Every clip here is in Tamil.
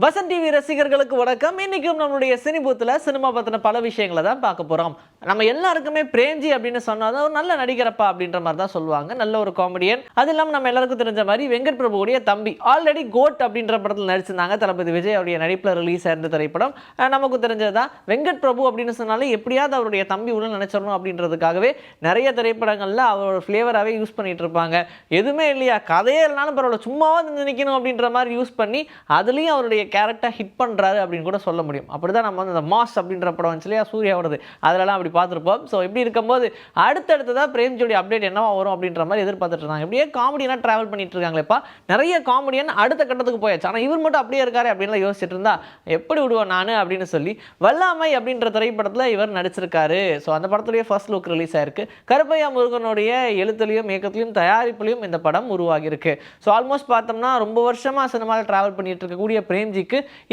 வசந்த் டிவி ரசிகர்களுக்கு வணக்கம். இன்னைக்கும் நம்மளுடைய சினி பூத்துல சினிமா பத்தின பல விஷயங்களை தான் பார்க்க போறோம். நம்ம எல்லாருக்குமே பிரேம்ஜி அப்படின்னு சொன்னாதான் ஒரு நல்ல நடிகரப்பா அப்படின்ற மாதிரி தான் சொல்லுவாங்க. நல்ல ஒரு காமெடியன். அது இல்லாமல் நம்ம எல்லாருக்கும் தெரிஞ்ச மாதிரி வெங்கட் பிரபுடைய தம்பி ஆல்ரெடி கோட் அப்படின்ற படத்தில் நடிச்சிருந்தாங்க. தளபதி விஜய் அவருடைய நடிப்பில் ரிலீஸ் ஆயிருந்த திரைப்படம் நமக்கு தெரிஞ்சதுதான். வெங்கட் பிரபு அப்படின்னு சொன்னாலே எப்படியாவது அவருடைய தம்பி உள்ள நினைச்சிடணும் அப்படின்றதுக்காகவே நிறைய திரைப்படங்கள்ல அவரோட ஃபிளேவராகவே யூஸ் பண்ணிட்டு இருப்பாங்க. எதுவுமே இல்லையா, கதையே இல்லைனாலும் பரவாயில்ல, சும்மாவது நினைக்கணும் அப்படின்ற மாதிரி யூஸ் பண்ணி அதுலேயும் அவருடைய கேரக்டர் ஹிட் பண்ணுறாரு அப்படின்னு கூட சொல்ல முடியும். அப்படி தான் நம்ம வந்து இந்த மாஸ் அப்படின்ற படம் வந்துச்சு இல்லையா, சூர்யாவோடது, அதெல்லாம் அப்படி பார்த்துருப்போம். ஸோ இப்படி இருக்கும்போது அடுத்தடுத்ததாக பிரேம்ஜியோடைய அப்டேட் என்னவா வரும் அப்படின்ற மாதிரி எதிர்பார்த்துட்டு இருந்தாங்க. இப்படியே காமெடியெல்லாம் ட்ராவல் பண்ணிட்டு இருக்காங்களேப்பா, நிறைய காமெடியன் அடுத்த கட்டத்துக்கு போயாச்சு. ஆனால் இவர் மட்டும் அப்படியே இருக்காரு அப்படின்லாம் யோசிச்சுட்டு இருந்தா எப்படி விடுவேன் நான் அப்படின்னு சொல்லி வல்லாமை அப்படின்ற திரைப்படத்தில் இவர் நடிச்சிருக்காரு. ஸோ அந்த படத்துடைய ஃபர்ஸ்ட் லுக் ரிலீஸ் ஆயிருக்கு. கருப்பையா முருகனுடைய எழுத்துலையும் இயக்கத்திலையும் தயாரிப்புலையும் இந்த படம் உருவாகியிருக்கு. ஸோ ஆல்மோஸ்ட் பார்த்தோம்னா ரொம்ப வருஷமாக சினிமாவில் ட்ராவல் பண்ணிட்டு இருக்கக்கூடிய பிரேம்ஜிக்கு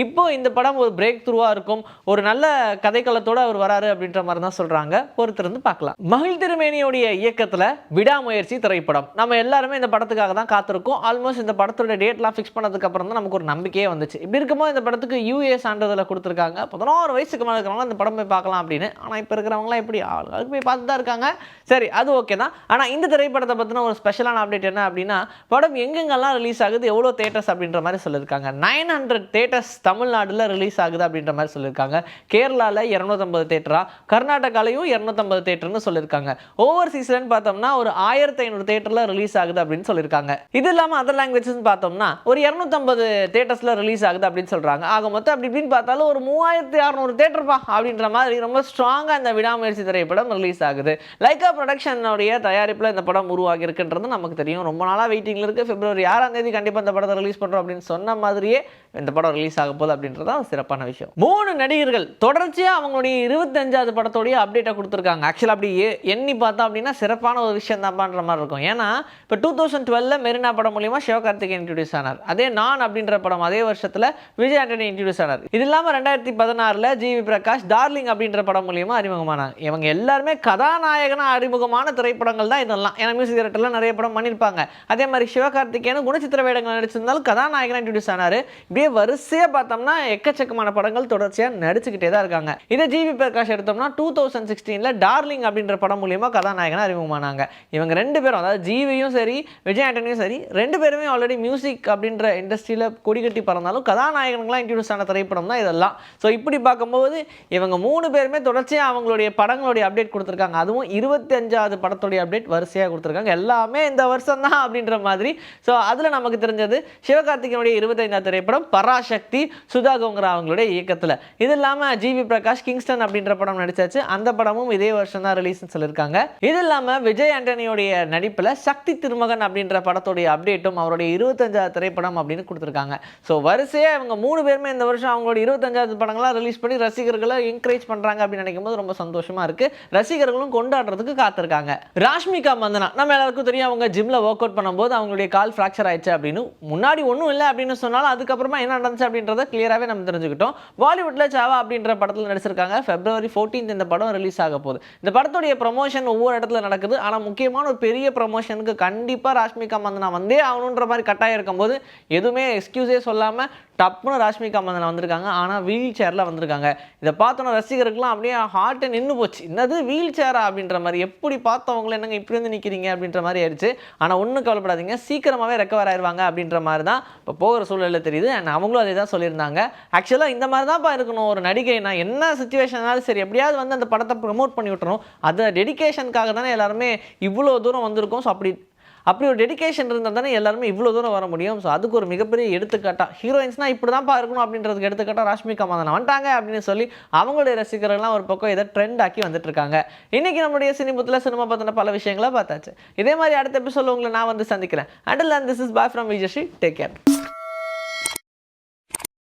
இப்போ இந்த படம் ஒரு பிரேக் த்ரூவா இருக்கும், ஒரு நல்ல கதைக்களத்தோட அவர் வராரு அப்படின்ற மாதிரி தான் சொல்றாங்க. பொறுத்திருந்து பார்க்கலாம். மகிழ் திருமேனியோடைய இயக்கத்துல விடாமுயற்சி திரைப்படம் நம்ம எல்லாருமே இந்த படத்துக்காக தான் காத்திருக்கோம். ஆல்மோஸ்ட் இந்த படத்தோட டேட்லாம் ஃபிக்ஸ் பண்ணதுக்கு அப்புறம் தான் நமக்கு ஒரு நம்பிக்கையே வந்துச்சு. இப்படி இருக்கும்போது இந்த படத்துக்கு யூஏ சான்றிதழை கொடுத்துருக்காங்க. 16 வயசுக்கு மேலே இருக்கிறவங்க இந்த படம் போய் பார்க்கலாம் அப்படின்னு. ஆனால் இப்போ இருக்கிறவங்களாம் எப்படி ஆளுக்கு போய் பார்த்து தான் இருக்காங்க. சரி, அது ஓகே தான். ஆனால் இந்த திரைப்படத்தை பற்றின ஒரு ஸ்பெஷலான அப்டேட் என்ன அப்படின்னா, படம் எங்கெங்கெல்லாம் ரிலீஸ் ஆகுது, எவ்வளோ தேட்டர்ஸ் அப்படின்ற மாதிரி சொல்லியிருக்காங்க. 900 தேட்டர்ஸ் தமிழ்நாடுல ரிலீஸ் ஆகுது அப்படின்ற மாதிரி சொல்லியிருக்காங்க. கேரளாவில் 250 தேட்டரா, கர்நாடகாலையும் 250 தேட்டர்னு சொல்லியிருக்காங்க. ஓவர்சீஸ்லன்னு பார்த்தோம்னா ஒரு 1500 தேட்டரில் ரிலீஸ் ஆகுது அப்படின்னு சொல்லியிருக்காங்க. இது இல்லாமல் அதர் லாங்குவேஜஸ் பார்த்தோம்னா ஒரு 250 தேட்டர்ஸில் ரிலீஸ் ஆகுது அப்படின்னு சொல்கிறாங்க. ஆக மொத்தம் அப்படி இப்படின்னு பார்த்தாலும் ஒரு 3600 தேட்டர்ப்பா அப்படின்ற மாதிரி ரொம்ப ஸ்ட்ராங்காக இந்த விடாமுயற்சி திரைப்படம் ரிலீஸ் ஆகுது. லைக்கா ப்ரொடக்ஷனுடைய தயாரிப்பில் இந்த படம் உருவாகி இருக்குன்றது நமக்கு தெரியும். ரொம்ப நாளாக வெயிட்டிங்கில் இருக்குது. பிப்ரவரி 6ஆம் தேதி கண்டிப்பாக இந்த படத்தை ரிலீஸ் பண்ணுறோம் அப்படின்னு சொன்ன மாதிரியே இந்த படம் ரிலீஸ் ஆக போகுது அப்படின்றது தான் சிறப்பான விஷயம். 3 நடிகர்கள் தொடர்ச்சியாக அவங்களுடைய 25வது படத்தோடைய அப்டேட்டை கொடுத்துருக்காங்க. ஆக்சுவலாக அப்படி எண்ணி பார்த்தோம் அப்படின்னா சிறப்பான ஒரு விஷயம் தான் பண்ணுற மாதிரி இருக்கும். ஏன்னா இப்போ 2012 மெரினா படம் மூலியமாக சிவகார்த்திகேயன் இன்ட்ரடியூஸ் ஆனார். அதே நான் அப்படின்ற படம் அதே வருஷத்தில் விஜய் ஆண்டனி இன்ட்ரடியூஸ் ஆனார். இது இல்லாமல் 2016 ஜிவி பிரகாஷ் டார்லிங் அப்படின்ற படம் மூலியமாக அறிமுகமானாங்க. இவங்க எல்லாருமே கதாநாயகனா அறிமுகமான திரைப்படங்கள் தான் இதெல்லாம். ஏன்னா மியூசிக் டைரக்டர்லாம் நிறைய படம் பண்ணியிருப்பாங்க. அதே மாதிரி சிவகார்த்திகேயன் குணச்சித்திர வேடங்கள் நடிச்சிருந்தாலும் கதாநாயகனா இன்ட்ரடியூஸ் ஆனார். இப்படியே வரிசையாக பார்த்தோம்னா எக்கச்சக்கமான படங்கள் தொடர்ச்சியாக நடிச்சுக்கிட்டே தான் இருக்காங்க. இதை ஜிவி பிரகாஷ் எடுத்தோம்னா 2016 டார்லிங் அப்படின்ற படம் மூலியமாக கதாநாயகனா அறிமுகமானாங்க. இவங்க 2 பேரும், அதாவது ஜிவியும் சரி விஜய் ஆண்டனியும் சரி, 2 பேருமே ஆல்ரெடி மியூசிக் அப்படின்ற இண்டஸ்ட்ரியில் கொடி கட்டி பறந்தாலும் கதாநாயகங்களாக இன்ட்ரடியூஸ் ஆன திரைப்படம் தான் இதெல்லாம். ஸோ இப்படி பார்க்கும்போது இவங்க 3 பேருமே தொடர்ச்சியாக அவங்களுடைய படங்களுடைய அப்டேட் கொடுத்துருக்காங்க. அதுவும் 25வது படத்துடைய அப்டேட் வரிசையாக கொடுத்துருக்காங்க. எல்லாமே இந்த வருஷம் தான் அப்படின்ற மாதிரி. ஸோ அதில் நமக்கு தெரிஞ்சது சிவகார்த்திகேயனுடைய 25வது திரைப்படம் பராசக்தி, சுதா கோங்கரா அவங்களுடைய இயக்கத்தில். இது இல்லாமல் ஜிவி பிரகாஷ் கிங்ஸ்டன் அப்படின்ற படம் நடிச்சாச்சு. அந்த படமும் இதே வருஷம் தான் ரிலீஸ் சொல்லியிருக்காங்க. இது இல்லாமல் விஜய் ஆண்டனியோடைய நடிப்பில் சக்தி திருமகன் அப்படின்ற படத்துடைய அப்டேட்டும் அவருடைய 25வது திரைப்படம் அப்படின்னு கொடுத்துருக்காங்க. ஸோ வரிசையாக இவங்க 3 பேருமே இந்த வருஷம் அவங்களோட 25வது படங்களாக ரிலீஸ் பண்ணி ரசிகர்களை என்கரேஜ் பண்ணுறாங்க அப்படின்னு நினைக்கும் போது ரொம்ப சந்தோஷமா இருக்கு. ரசிகர்களும் கொண்டாடுறதுக்கு காத்திருக்காங்க. ராஷ்மிகா மந்தனா நம்ம எல்லாருக்கும் தெரியும். அவங்க ஜிம்ல ஒர்க் அவுட் பண்ணும்போது அவங்களுடைய கால் ஃப்ராக்சர் ஆயிடுச்சு அப்படின்னு முன்னாடி ஒன்றும் இல்லை அப்படின்னு சொன்னாலும் அதுக்கப்புறமா என்ன நடந்துச்சு அப்படின்றத கிளியராகவே நம்ம தெரிஞ்சுக்கிட்டோம். பாலிவுட்டில் சாவா அப்படின்ற படத்தில் நடிச்சிருக்காங்க. February 14 இந்த படம் ரிலீஸ் ஆக போகுது. இந்த படத்துடைய ப்ரமோஷன் ஒவ்வொரு இடத்துல நடக்குது. ஆனால் முக்கியமான ஒரு பெரிய ப்ரமோஷனுக்கு கண்டிப்பாக ராஷ்மிகா மந்தனா வந்தே ஆகணுன்ற மாதிரி கட்டாயம் இருக்கும்போது எதுவுமே எக்ஸ்கியூஸே சொல்லாமல் டப்புன்னு ராஷ்மிகா மந்தனா வந்திருக்காங்க. ஆனால் வீல் சேரில் வந்திருக்காங்க. இதை பார்த்தோன்னா ரசிகருக்குலாம் அப்படியே ஹார்ட்டை நின்று போச்சு. என்னது வீல் சேரா அப்படின்ற மாதிரி, எப்படி பார்த்தவங்கள என்னங்க இப்படி வந்து நிற்கிறீங்க அப்படின்ற மாதிரி ஆயிடுச்சு. ஆனால் ஒன்றும் கவலைப்படாதீங்க, சீக்கிரமாகவே ரெக்கவர் ஆயிடுவாங்க அப்படின்ற மாதிரி தான் இப்போ போகிற சூழலில் தெரியுது. அண்ட் அவங்களும் அதே தான் சொல்லியிருந்தாங்க. ஆக்சுவலாக இந்த மாதிரி தான்ப்பா இருக்கணும் ஒரு நடிகை. நான் என்ன சுச்சுவேஷனாலும் சரி எப்படியாவது வந்து அந்த படத்தை ப்ரமோட் பண்ணி விட்டுறோம். அதை டெடிகேஷனுக்காக தானே எல்லாருமே இவ்வளோ தூரம் வந்திருக்கோம். ஸோ அப்படி ஒரு டெடிகேஷன் இருந்தால் தானே எல்லாருமே இவ்வளோ தூரம் வர முடியும். ஸோ அதுக்கு ஒரு மிகப்பெரிய எடுத்துக்காட்டாக ஹீரோயின்ஸ்னால் இப்படி தான்ப்பா இருக்கணும் அப்படின்றதுக்கு எடுத்துக்காட்டாக ராஷ்மிகா மந்தனா வந்துட்டாங்க அப்படின்னு சொல்லி அவங்களுடைய ரசிகர்கள்லாம் ஒரு பக்கம் இதை ட்ரெண்ட் ஆக்கி வந்துட்டு இருக்காங்க. இன்றைக்கி நம்மளுடைய சினிபுத்தில் சினிமா பற்றின பல விஷயங்களை பார்த்தாச்சு. இதே மாதிரி அடுத்த எபிசோட உங்களை நான் வந்து சந்திக்கிறேன். Until then, this is bye from Vijay. Take care.